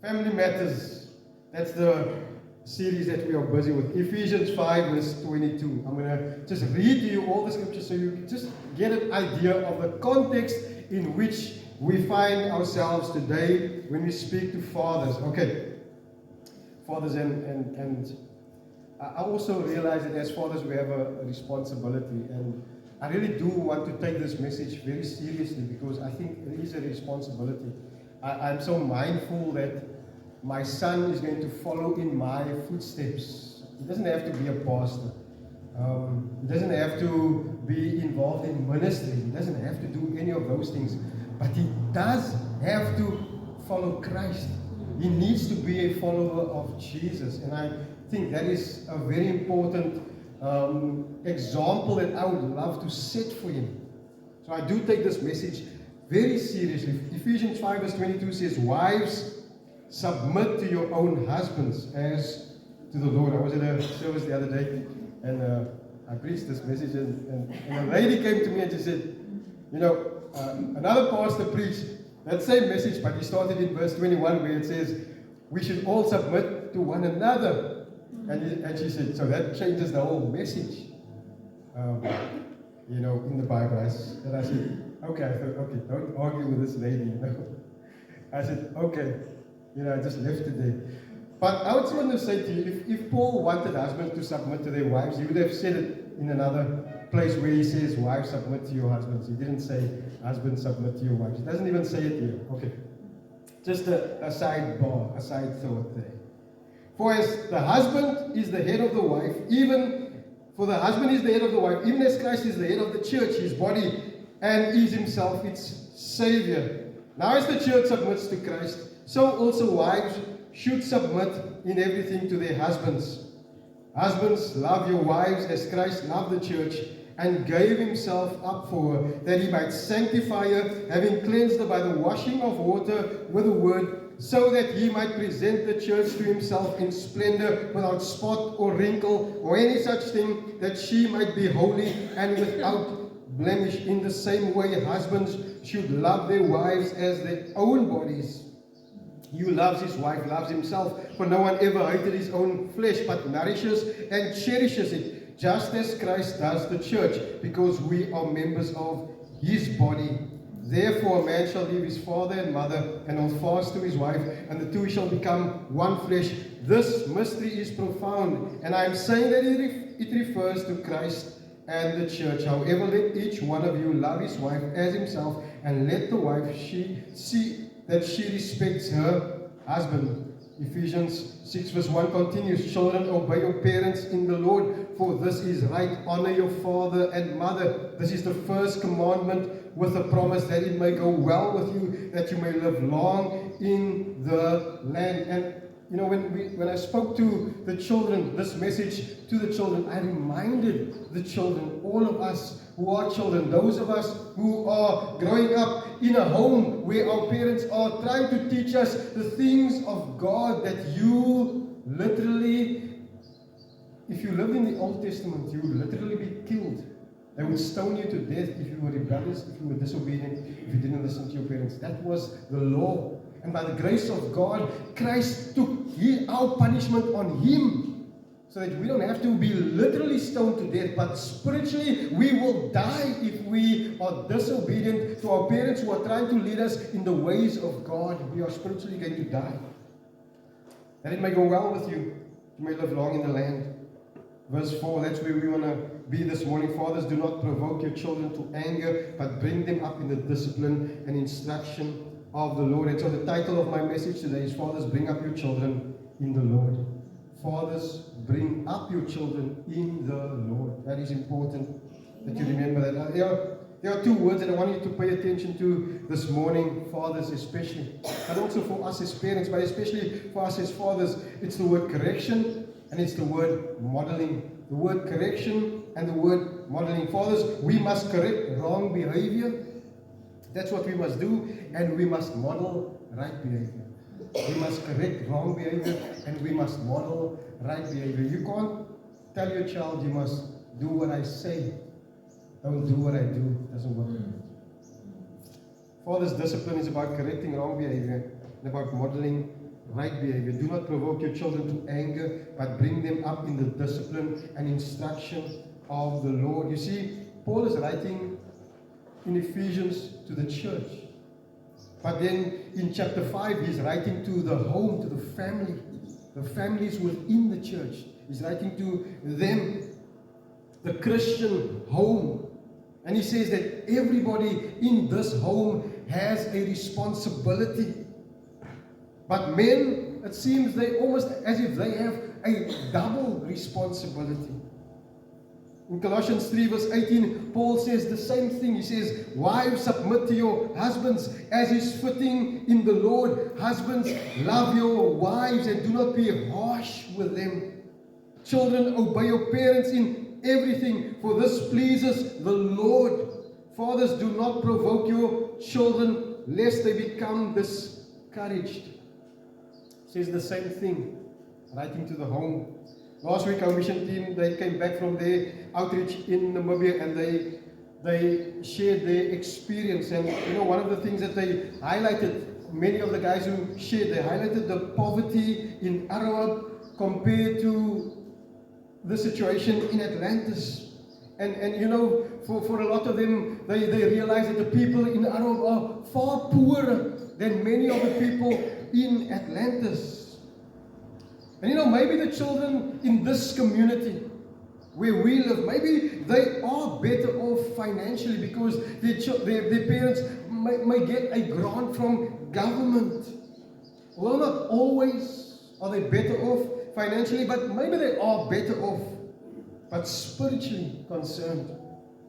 Family Matters. That's the series that we are busy with. Ephesians 5 verse 22. I'm going to just read to you all the scriptures so you can just get an idea of the context in which we find ourselves today when we speak to fathers. Okay. Fathers and I also realize that as fathers we have a responsibility, and I really do want to take this message very seriously because I think it is a responsibility. I'm so mindful that my son is going to follow in my footsteps. He doesn't have to be a pastor. He doesn't have to be involved in ministry. He doesn't have to do any of those things. But he does have to follow Christ. He needs to be a follower of Jesus. And I think that is a very important example that I would love to set for him. So I do take this message very seriously. Ephesians 5 verse 22 says, "Wives, submit to your own husbands as to the Lord." I was at a service the other day, and I preached this message, and a lady came to me and she said, another pastor preached that same message, but he started in verse 21 where it says, we should all submit to one another. And she said, so that changes the whole message, in the Bible. And I said, okay, I thought, okay, don't argue with this lady, I said, okay, I just left it there. But I would just want to say to you, if Paul wanted husbands to submit to their wives, he would have said it in another place where he says, wives, submit to your husbands. He didn't say, husbands, submit to your wives. He doesn't even say it here. Okay. Just a side thought there. For as the husband is the head of the wife, even as Christ is the head of the church, his body, and is himself its Savior. Now as the church submits to Christ, so also wives should submit in everything to their husbands. Husbands, love your wives as Christ loved the church and gave himself up for her, that he might sanctify her, having cleansed her by the washing of water with the word, so that he might present the church to himself in splendor, without spot or wrinkle or any such thing, that she might be holy and without blemish. In the same way, husbands should love their wives as their own bodies. He who loves his wife loves himself, for no one ever hated his own flesh, but nourishes and cherishes it, just as Christ does the church, because we are members of his body. Therefore a man shall leave his father and mother, and hold fast to his wife, and the two shall become one flesh. This mystery is profound, and I am saying that it refers to Christ and the church. However, let each one of you love his wife as himself, and let the wife see that she respects her husband. Ephesians 6 verse 1 continues, children, obey your parents in the Lord, for this is right. Honor your father and mother. This is the first commandment with a promise that it may go well with you, that you may live long in the land. And when I spoke to the children, this message to the children, I reminded the children, all of us who are children, those of us who are growing up in a home where our parents are trying to teach us the things of God, that you literally, if you lived in the Old Testament, you would literally be killed. They would stone you to death if you were rebellious, if you were disobedient, if you didn't listen to your parents. That was the law. And by the grace of God, Christ took our punishment on him, so that we don't have to be literally stoned to death, but spiritually we will die if we are disobedient to our parents who are trying to lead us in the ways of God. We are spiritually going to die. That it may go well with you, you may live long in the land. Verse 4, that's where we want to be this morning. Fathers, do not provoke your children to anger, but bring them up in the discipline and instruction of the Lord. And so the title of my message today is, Fathers, bring up your children in the Lord. Fathers, bring up your children in the Lord. That is important that you remember that. There are two words that I want you to pay attention to this morning, fathers especially, but also for us as parents, but especially for us as fathers. It's the word correction and it's the word modeling. The word correction and the word modeling. Fathers, we must correct wrong behavior. That's what we must do, and we must model right behavior. We must correct wrong behavior, and we must model right behavior. You can't tell your child, you must do what I say, don't do what I do. It doesn't work. Father's discipline is about correcting wrong behavior and about modeling right behavior. Do not provoke your children to anger, but bring them up in the discipline and instruction of the Lord. You see, Paul is writing in Ephesians to the church. But then in chapter 5, he's writing to the home, to the family. The families within the church. He's writing to them, the Christian home. And he says that everybody in this home has a responsibility. But men, it seems they almost as if they have a double responsibility. In Colossians 3 verse 18, Paul says the same thing. He says, wives, submit to your husbands as is fitting in the Lord. Husbands, love your wives and do not be harsh with them. Children, obey your parents in everything, for this pleases the Lord. Fathers, do not provoke your children, lest they become discouraged. Says the same thing, writing to the home. Last week, our mission team, they came back from their outreach in Namibia, and they shared their experience. And you know, one of the things that they highlighted, many of the guys who shared, they highlighted the poverty in Arawa compared to the situation in Atlantis. And you know, for a lot of them, they realize that the people in Arawa are far poorer than many of the people in Atlantis. And you know, maybe the children in this community where we live, maybe they are better off financially because their parents may get a grant from government. Well, not always are they better off financially, but maybe they are better off, but spiritually concerned,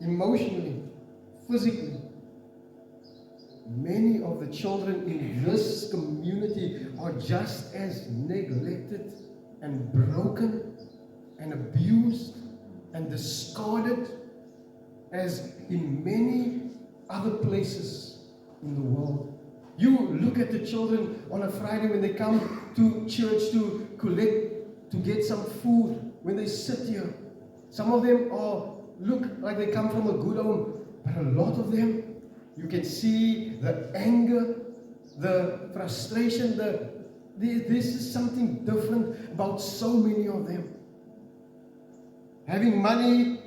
emotionally, physically. Many of the children in this community are just as neglected and broken and abused and discarded as in many other places in the world. You look at the children on a Friday when they come to church to collect, to get some food, when they sit here. Some of them look like they come from a good home, but a lot of them, you can see the anger, the frustration, this is something different about so many of them. Having money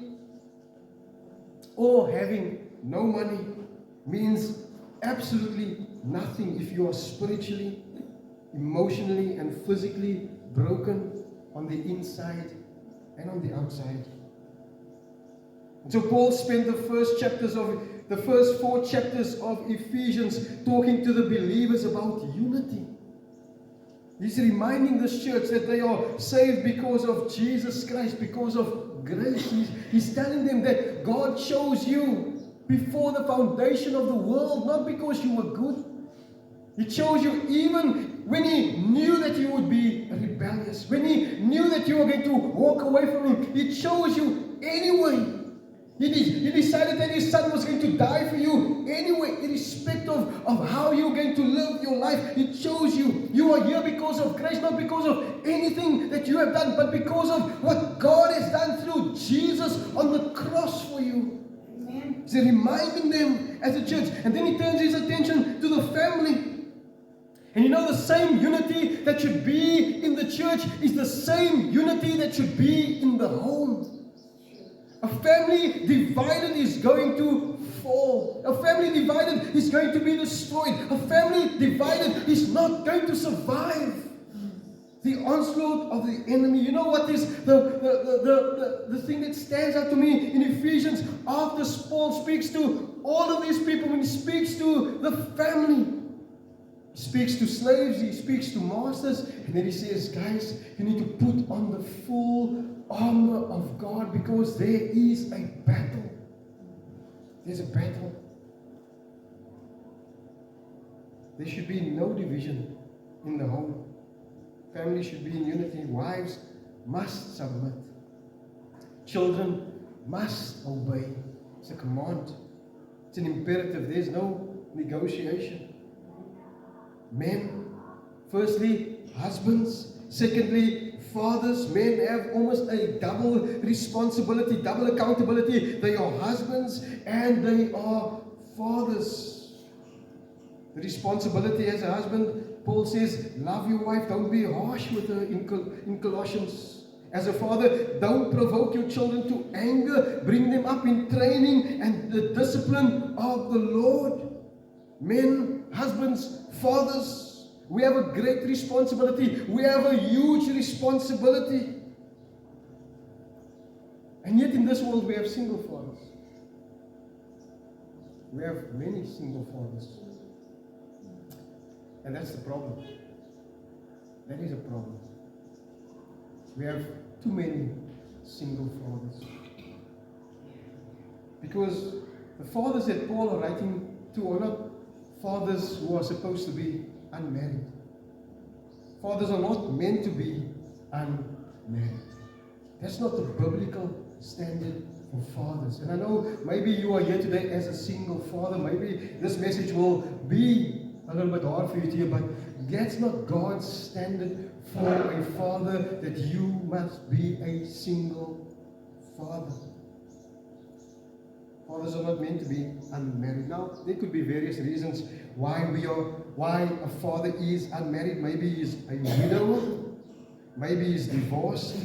or having no money means absolutely nothing if you are spiritually, emotionally, and physically broken on the inside and on the outside. And so Paul spent the first 4 chapters of Ephesians talking to the believers about unity. He's reminding this church that they are saved because of Jesus Christ, because of grace. He's telling them that God chose you before the foundation of the world, not because you were good. He chose you even when He knew that you would be rebellious, when He knew that you were going to walk away from Him. He chose you anyway. He decided that His Son was going to die for you anyway, irrespective of how you're going to live your life. He chose you. You are here because of grace, not because of anything that you have done, but because of what God has done through Jesus on the cross for you. Amen. He's reminding them as a church. And then He turns His attention to the family. And you know, the same unity that should be in the church is the same unity that should be in the home. A family divided is going to fall. A family divided is going to be destroyed. A family divided is not going to survive the onslaught of the enemy. You know what is the thing that stands out to me in Ephesians after Paul speaks to all of these people, when he speaks to the family. He speaks to slaves, he speaks to masters, and then he says, guys, you need to put on the full armor of God because there is a battle. There's a battle. There should be no division in the home. Family should be in unity. Wives must submit. Children must obey. It's a command. It's an imperative. There's no negotiation. Men, firstly, husbands. Secondly, fathers. Men have almost a double responsibility, double accountability. They are husbands and they are fathers. The responsibility as a husband Paul says, love your wife, don't be harsh with her in Colossians. As a father, don't provoke your children to anger. Bring them up in training and the discipline of the Lord. Men, husbands, fathers, we have a great responsibility. We have a huge responsibility. And yet in this world we have single fathers. We have many single fathers. And that's the problem. That is a problem. We have too many single fathers. Because the fathers that Paul are writing to are not fathers who are supposed to be unmarried. Fathers are not meant to be unmarried. That's not the biblical standard for fathers. And I know maybe you are here today as a single father. Maybe this message will be a little bit hard for you to hear, but that's not God's standard for a father, that you must be a single father. Fathers are not meant to be unmarried. Now, there could be various reasons why a father is unmarried. Maybe he's a widower. Maybe he's divorced.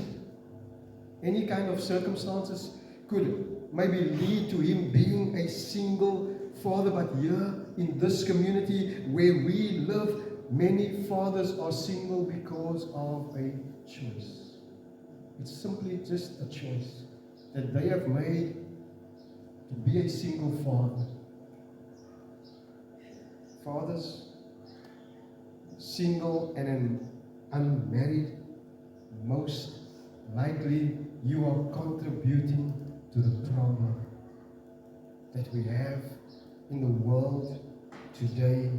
Any kind of circumstances could maybe lead to him being a single father. But here in this community where we live, many fathers are single because of a choice. It's simply just a choice that they have made to be a single father. Fathers, single and unmarried, most likely you are contributing to the problem that we have in the world today.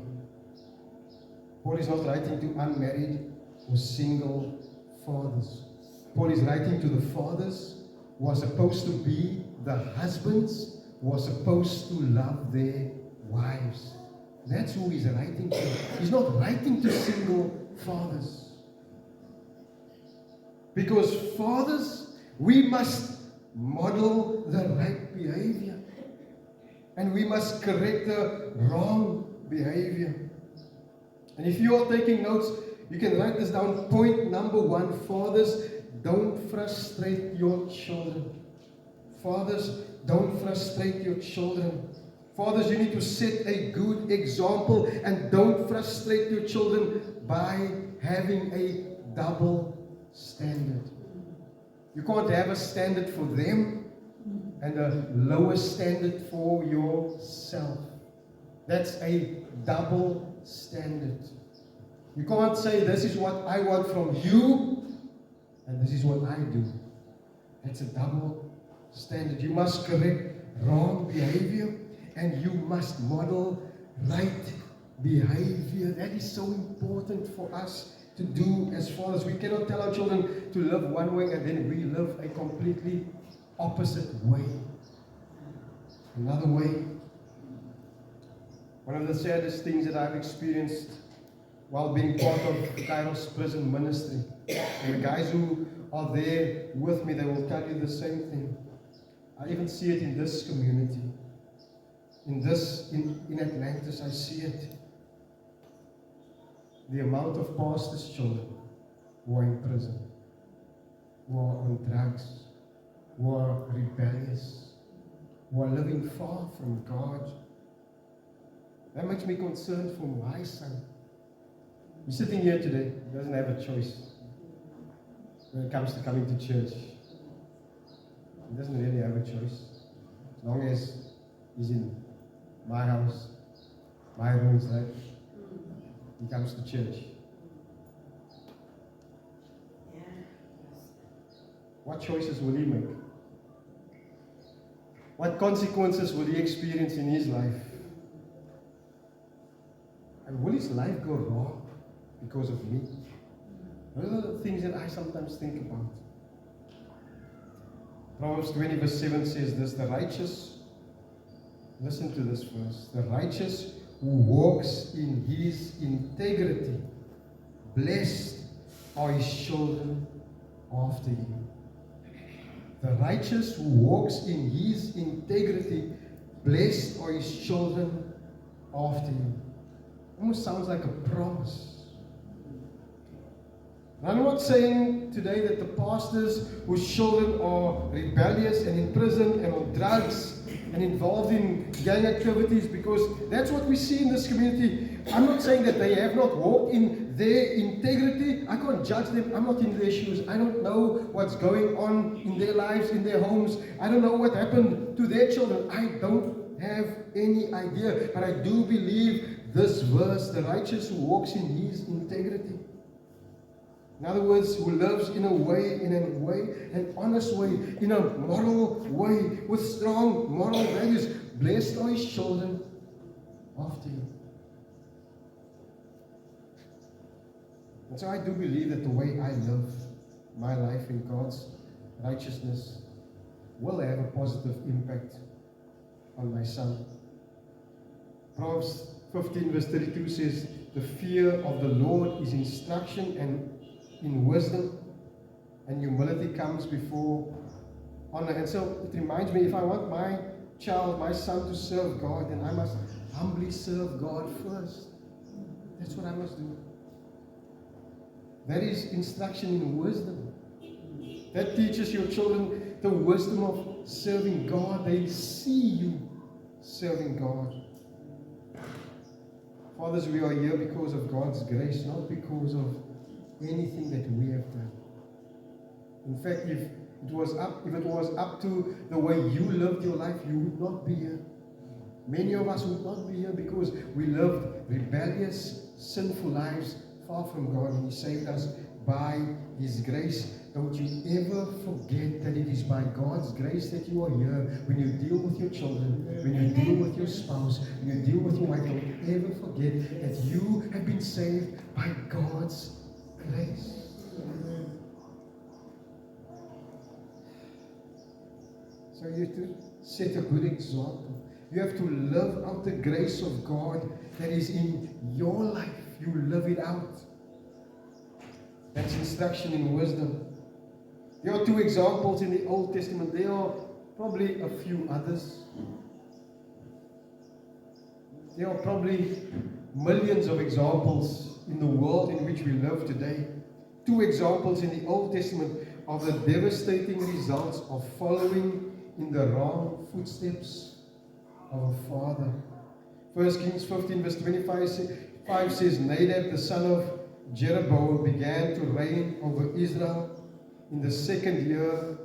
Paul is not writing to unmarried or single fathers. Paul is writing to the fathers who are supposed to be the husbands who are supposed to love their wives. That's who he's writing to. He's not writing to single fathers. Because fathers, we must model the right behavior. And we must correct the wrong behavior. And if you are taking notes, you can write this down. Point number 1, fathers, don't frustrate your children. Fathers, don't frustrate your children. Fathers, you need to set a good example, and don't frustrate your children by having a double standard. You can't have a standard for them and a lower standard for yourself. That's a double standard. You can't say, this is what I want from you, and this is what I do. That's a double standard. You must correct wrong behavior, and you must model right behavior. That is so important for us to do as fathers. We cannot tell our children to live one way and then we live a completely opposite way. Another way. One of the saddest things that I've experienced while being part of Kairos prison ministry, and the guys who are there with me, they will tell you the same thing. I even see it in this community. In Atlantis, I see it. The amount of pastors' children who are in prison, who are on drugs, who are rebellious, who are living far from God. That makes me concerned for my son. He's sitting here today. He doesn't have a choice when it comes to coming to church. He doesn't really have a choice. As long as he's in my house, my rules, right? He comes to church. What choices will he make? What consequences will he experience in his life? And will his life go wrong because of me? Those are the things that I sometimes think about. Proverbs 20 verse 7 says this, the righteous, listen to this verse, the righteous who walks in his integrity, blessed are his children after him. The righteous who walks in his integrity, blessed are his children after him. Almost sounds like a promise. And I'm not saying today that the pastors whose children are rebellious and in prison and on drugs and involved in gang activities, because that's what we see in this community. I'm not saying that they have not walked in their integrity. I can't judge them. I'm not in their shoes. I don't know what's going on in their lives, in their homes. I don't know what happened to their children. I don't have any idea. But I do believe this verse, the righteous who walks in his integrity. In other words, who lives in an honest way, in a moral way, with strong moral values. Blessed are his children after him. And so I do believe that the way I live my life in God's righteousness will have a positive impact on my son. Proverbs 15 verse 32 says, the fear of the Lord is instruction, and in wisdom and humility comes before honor. And so it reminds me, if I want my child, my son to serve God, then I must humbly serve God first. That's what I must do. That is instruction in wisdom. That teaches your children the wisdom of serving God. They see you serving God. Fathers, we are here because of God's grace, not because of anything that we have done. In fact, if it was up to the way you lived your life, you would not be here. Many of us would not be here because we lived rebellious, sinful lives far from God, and He saved us by His grace. Don't you ever forget that it is by God's grace that you are here. When you deal with your children, when you deal with your spouse, when you deal with your wife, don't ever forget that you have been saved by God's grace. So you have to set a good example. You have to live out the grace of God that is in your life. You live it out. That's instruction in wisdom. There are 2 examples in the Old Testament. There are probably a few others. There are probably millions of examples in the world in which we live today. 2 examples in the Old Testament of the devastating results of following in the wrong footsteps of a father. 1 Kings 15 verse 25 says, Nadab the son of Jeroboam began to reign over Israel in the 2nd year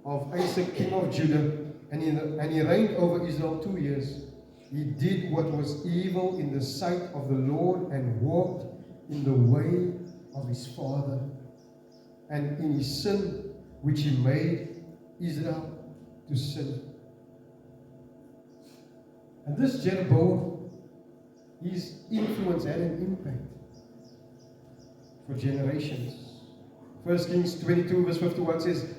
of Asa king of Judah, and he reigned over Israel 2 years. He did what was evil in the sight of the Lord and walked in the way of his father and in his sin which he made Israel to sin. And this Jeroboam, his influence had an impact for generations. 1 Kings 22 verse 51 says,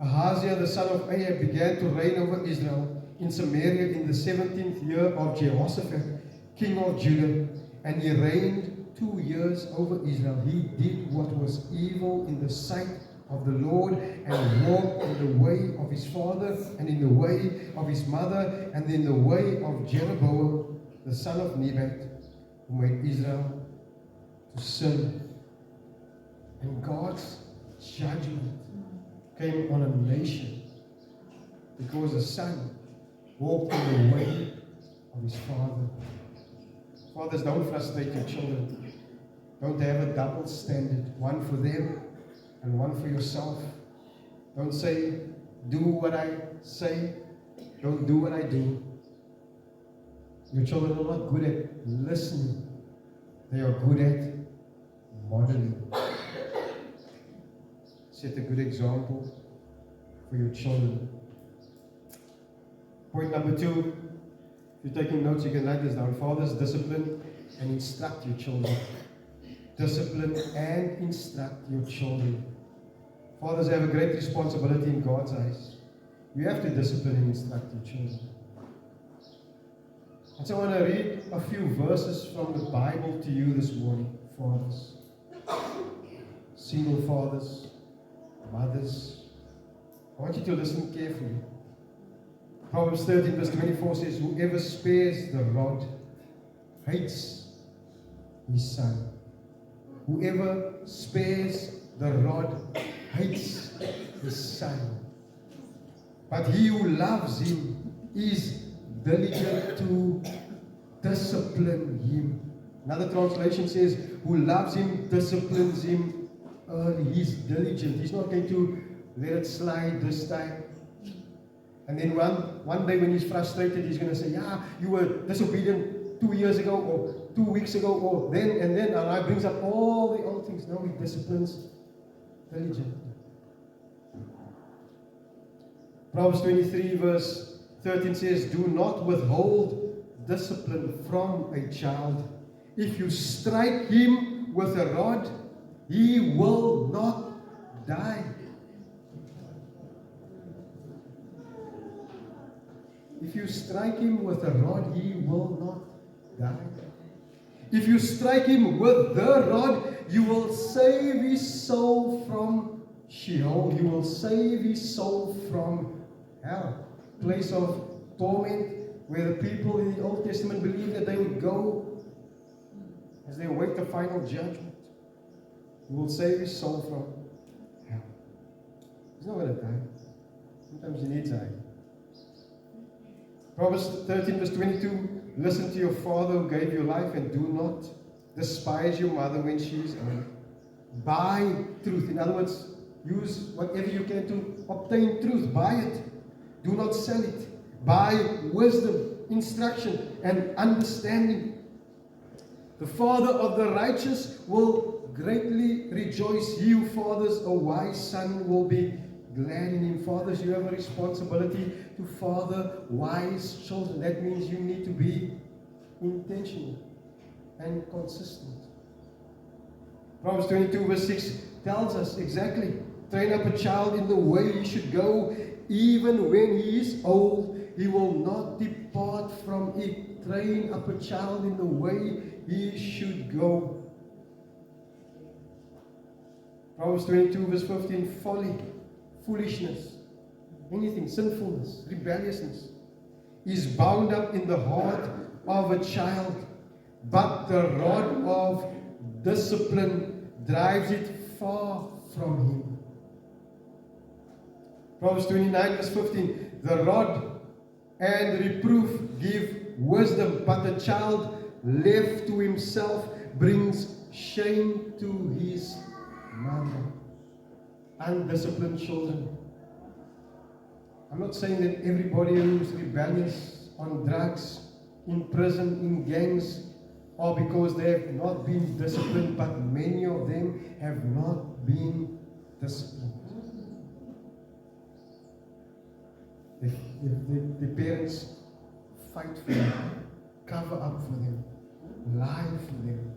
Ahaziah the son of Ahab began to reign over Israel in Samaria in the 17th year of Jehoshaphat, king of Judah, and he reigned 2 years over Israel. He did what was evil in the sight of the Lord and walked in the way of his father and in the way of his mother and in the way of Jeroboam the son of Nebat, who made Israel to sin. And God's judgment came on a nation because the son walked in the way of his father. Fathers, don't frustrate your children. Don't have a double standard, one for them and one for yourself. Don't say, do what I say, don't do what I do. Your children are not good at listening. They are good at modeling. Set a good example for your children. Point number 2, if you're taking notes, you can write this down. Fathers, discipline and instruct your children. Discipline and instruct your children. Fathers have a great responsibility in God's eyes. You have to discipline and instruct your children. And so I want to read a few verses from the Bible to you this morning, fathers. Single fathers, mothers, I want you to listen carefully. Proverbs 13 verse 24 says, whoever spares the rod hates his son. Whoever spares the rod hates his son. But he who loves him is diligent to discipline him. Another translation says, who loves him disciplines him early. He's diligent. He's not going to let it slide this time. And then one day when he's frustrated, he's going to say, yeah, you were disobedient 2 years ago, or 2 weeks ago, or then, and I brings up all the old things. No, he disciplines diligently. Proverbs 23 verse 13 says, do not withhold discipline from a child. If you strike him with a rod, he will not die. If you strike him with a rod, he will not die. If you strike him with the rod, you will save his soul from Sheol. You will save his soul from hell. Place of torment where the people in the Old Testament believed that they would go as they await the final judgment. You will save his soul from hell. He's not going to die. Sometimes he needs die. Proverbs 13 verse 22, listen to your father who gave you life, and do not despise your mother when she is old. Buy truth. In other words, use whatever you can to obtain truth. Buy it. Do not sell it. Buy wisdom, instruction, and understanding. The father of the righteous will greatly rejoice. He who fathers a wise son will be glad in him. Fathers, you have a responsibility to father wise children. That means you need to be intentional and consistent. Proverbs 22 verse 6 tells us exactly, train up a child in the way he should go, even when he is old, he will not depart from it. Train up a child in the way he should go. Proverbs 22 verse 15, folly, foolishness, anything, sinfulness, rebelliousness is bound up in the heart of a child, but the rod of discipline drives it far from him. Proverbs 29 verse 15, the rod and reproof give wisdom, but the child left to himself brings shame to his mother. Undisciplined children. I'm not saying that everybody who's rebellious, on drugs, in prison, in gangs, are because they have not been disciplined, but many of them have not been disciplined. The parents fight for them, cover up for them, lie for them.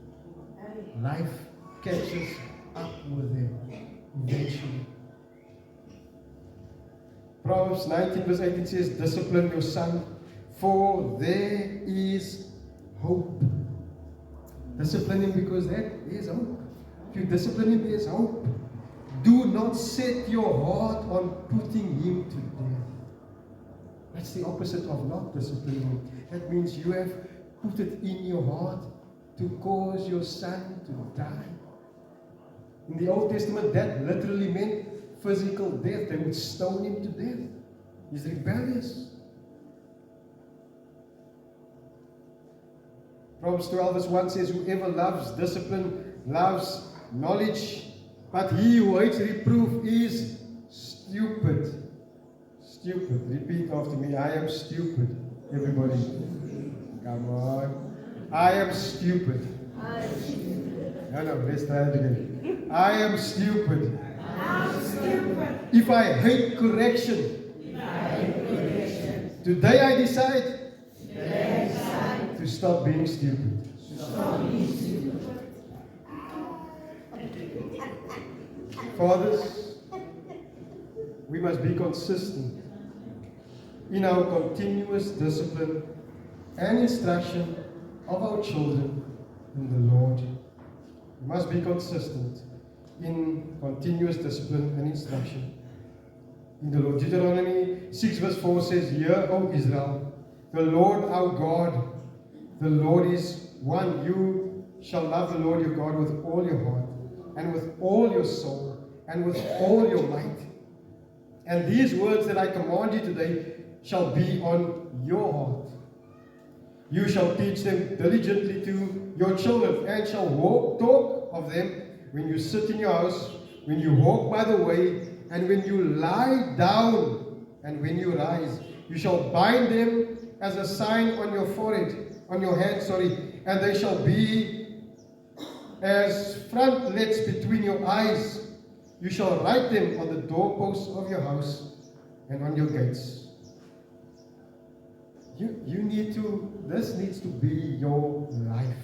Life catches up with them eventually. Proverbs 19 verse 18 says, discipline your son, for there is hope. Discipline him because there is hope. If you discipline him, there is hope. Do not set your heart on putting him to death. That's the opposite of not disciplining him. That means you have put it in your heart to cause your son to die. In the Old Testament, that literally meant physical death. They would stone him to death. He's rebellious. Proverbs 12 verse 1 says, whoever loves discipline loves knowledge, but he who hates reproof is stupid. Stupid. Repeat after me. I am stupid. Everybody. Come on. I am stupid. No, let's try it again. I am stupid. If I hate correction, today I decide to stop being stupid. Fathers, we must be consistent in our continuous discipline and instruction of our children in the Lord. We must be consistent in continuous discipline and instruction in the Lord. Deuteronomy 6 verse 4 says, hear, O Israel, the Lord our God, the Lord is one. You shall love the Lord your God with all your heart, and with all your soul, and with all your might. And these words that I command you today shall be on your heart. You shall teach them diligently to your children, and shall talk of them when you sit in your house, when you walk by the way, and when you lie down, and when you rise. You shall bind them as a sign on your forehead, on your hand, and they shall be as frontlets between your eyes. You shall write them on the doorposts of your house and on your gates. This needs to be your life.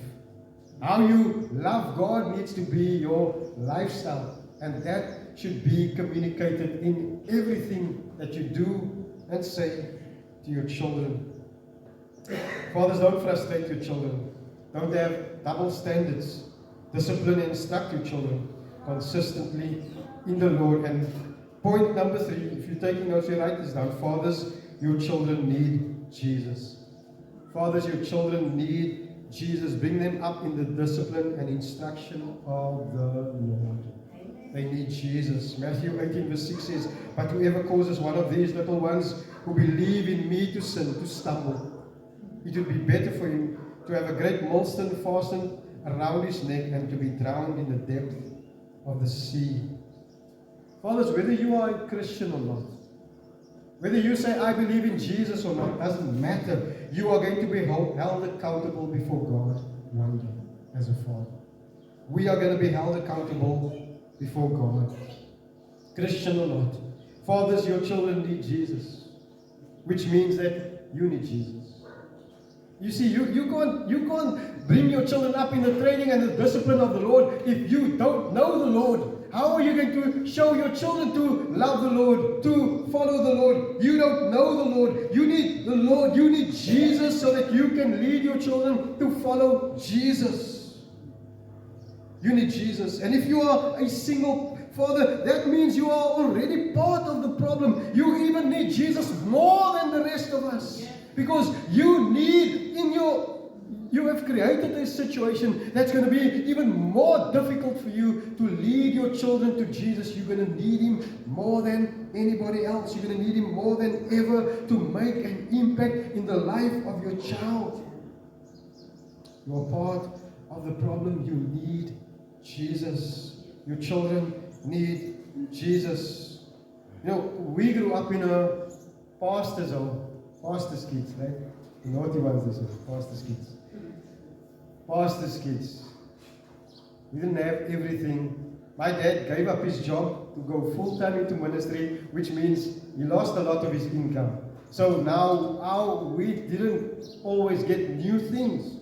How you love God needs to be your lifestyle. And that should be communicated in everything that you do and say to your children. Fathers, don't frustrate your children. Don't have double standards. Discipline and instruct your children consistently in the Lord. And point number 3, if you're taking notes, you write this down. Fathers, your children need Jesus. Fathers, your children need Jesus. Bring them up in the discipline and instruction of the Lord. They need Jesus. Matthew 18 verse 6 says, but whoever causes one of these little ones who believe in me to sin, to stumble, it would be better for him to have a great millstone fastened around his neck and to be drowned in the depth of the sea. Fathers, whether you are a Christian or not, whether you say, I believe in Jesus or not, doesn't matter. You are going to be held accountable before God one day as a father. We are going to be held accountable before God. Christian or not. Fathers, your children need Jesus. Which means that you need Jesus. You see, you can't bring your children up in the training and the discipline of the Lord if you don't know the Lord. How are you going to show your children to love the Lord, to follow the Lord? You don't know the Lord. You need the Lord. You need Jesus so that you can lead your children to follow Jesus. You need Jesus. And if you are a single father, that means you are already part of the problem. You even need Jesus more than the rest of us. Because you have created a situation that's going to be even more difficult for you to lead your children to Jesus. You're going to need Him more than anybody else. You're going to need Him more than ever to make an impact in the life of your child. You're part of the problem. You need Jesus. Your children need Jesus. You know, we grew up in a pastor's home. Pastor's kids, right? The naughty ones, they say. Pastor's kids. Pastor's kids. We didn't have everything. My dad gave up his job to go full-time into ministry, which means he lost a lot of his income. So now we didn't always get new things.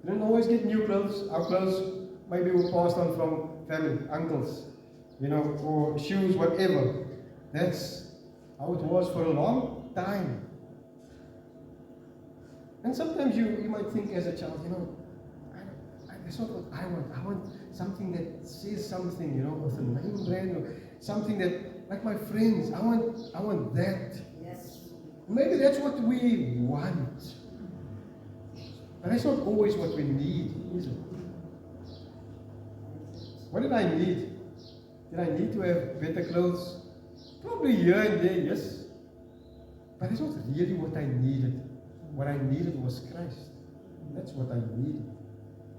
We didn't always get new clothes. Our clothes maybe were passed on from family, uncles, or shoes, whatever. That's how it was for a long time. And sometimes you might think as a child, that's not what I want. I want something that says something, with a name brand or something that, like my friends, I want that. Yes. Maybe that's what we want. But that's not always what we need, is it? What did I need? Did I need to have better clothes? Probably here and there, yes. But that's not really what I needed. What I needed was Christ. That's what I needed.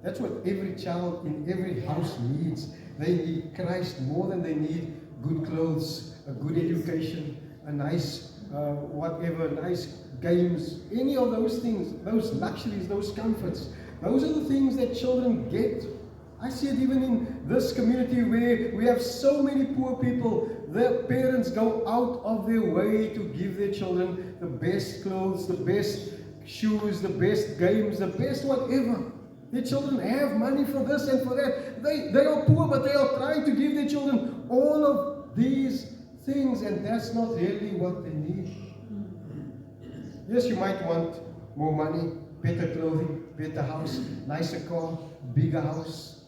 That's what every child in every house needs. They need Christ more than they need good clothes, a good education, a nice nice games, any of those things, those luxuries, those comforts. Those are the things that children get. I see it even in this community where we have so many poor people. Their parents go out of their way to give their children the best clothes, the best shoes, the best games, the best whatever. Their children have money for this and for that. They are poor, but they are trying to give their children all of these things, and that's not really what they need. Yes, you might want more money, better clothing, better house, nicer car, bigger house,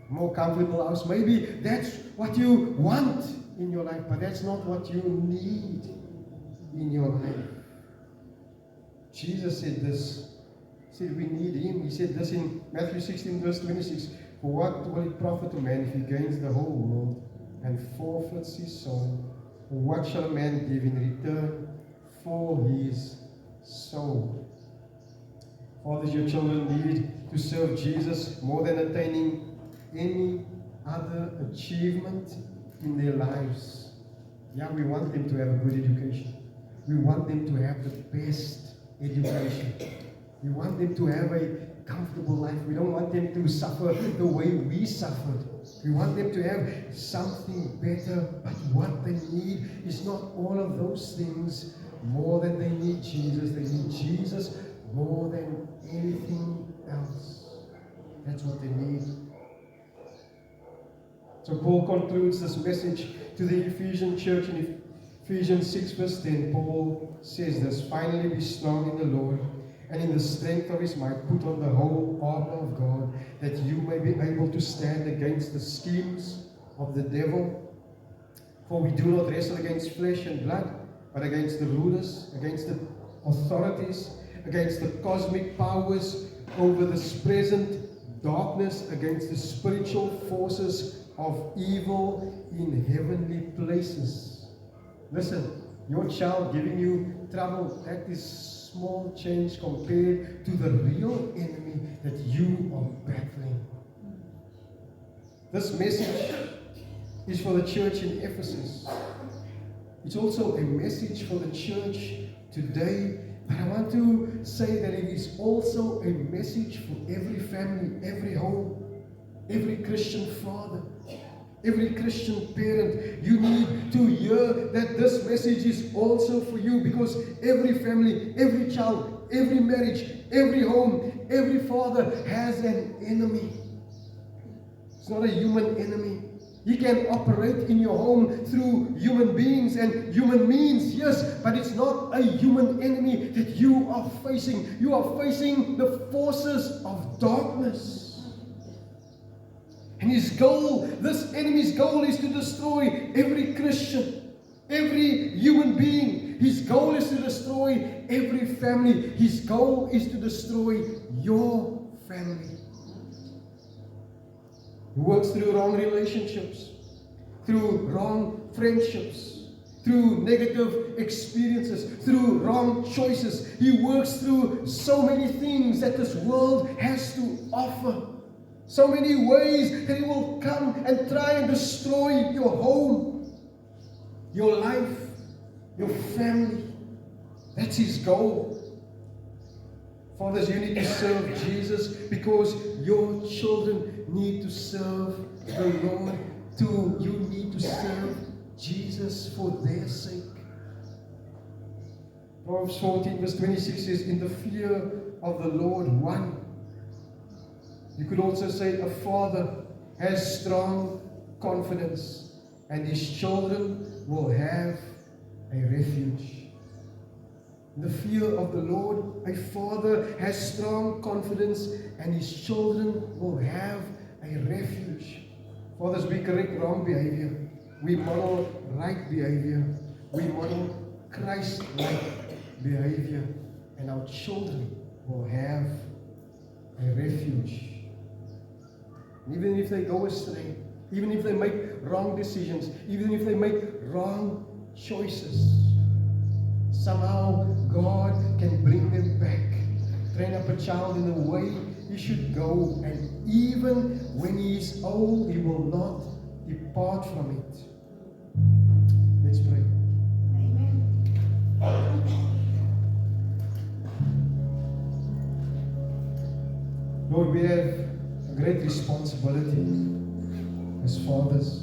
more comfortable house. Maybe that's what you want in your life, but that's not what you need in your life. Jesus said this He said, we need Him. He said this in Matthew 16, verse 26. For what will it profit a man if he gains the whole world and forfeits his soul? Or what shall a man give in return for his soul? Fathers, your children need to serve Jesus more than attaining any other achievement in their lives. Yeah, we want them to have a good education. We want them to have the best education. We want them to have a comfortable life. We don't want them to suffer the way we suffered. We want them to have something better. But what they need is not all of those things more than they need Jesus. They need Jesus more than anything else. That's what they need. So Paul concludes this message to the Ephesian church in Ephesians 6 verse 10. Paul says this, finally be strong in the Lord and in the strength of His might, put on the whole armor of God, that you may be able to stand against the schemes of the devil. For we do not wrestle against flesh and blood, but against the rulers, against the authorities, against the cosmic powers over this present darkness, against the spiritual forces of evil in heavenly places. Listen, your child giving you trouble, that is small change compared to the real enemy that you are battling. This message is for the church in Ephesus. It's also a message for the church today. But I want to say that it is also a message for every family, every home, every Christian father, every Christian parent. You need to hear that this message is also for you, because every family, every child, every marriage, every home, every father has an enemy. It's not a human enemy. He can operate in your home through human beings and human means, yes, but it's not a human enemy that you are facing. You are facing the forces of darkness. And his goal, this enemy's goal, is to destroy every Christian, every human being. His goal is to destroy every family. His goal is to destroy your family. He works through wrong relationships, through wrong friendships, through negative experiences, through wrong choices. He works through so many things that this world has to offer. So many ways that he will come and try and destroy your home, your life, your family. That's his goal. Fathers, you need to serve Jesus because your children need to serve the Lord too. You need to serve Jesus for their sake. Proverbs 14 verse 26 says, in the fear of the Lord one. You could also say a father has strong confidence and his children will have a refuge. In the fear of the Lord, a father has strong confidence and his children will have a refuge. Fathers, we correct wrong behavior. We model right behavior. We model Christ-like behavior. And our children will have a refuge. Even if they go astray, even if they make wrong decisions, even if they make wrong choices, somehow God can bring them back. Train up a child in the way he should go, and even when he is old, he will not depart from it. Let's pray. Amen. Lord, we have a great responsibility as fathers.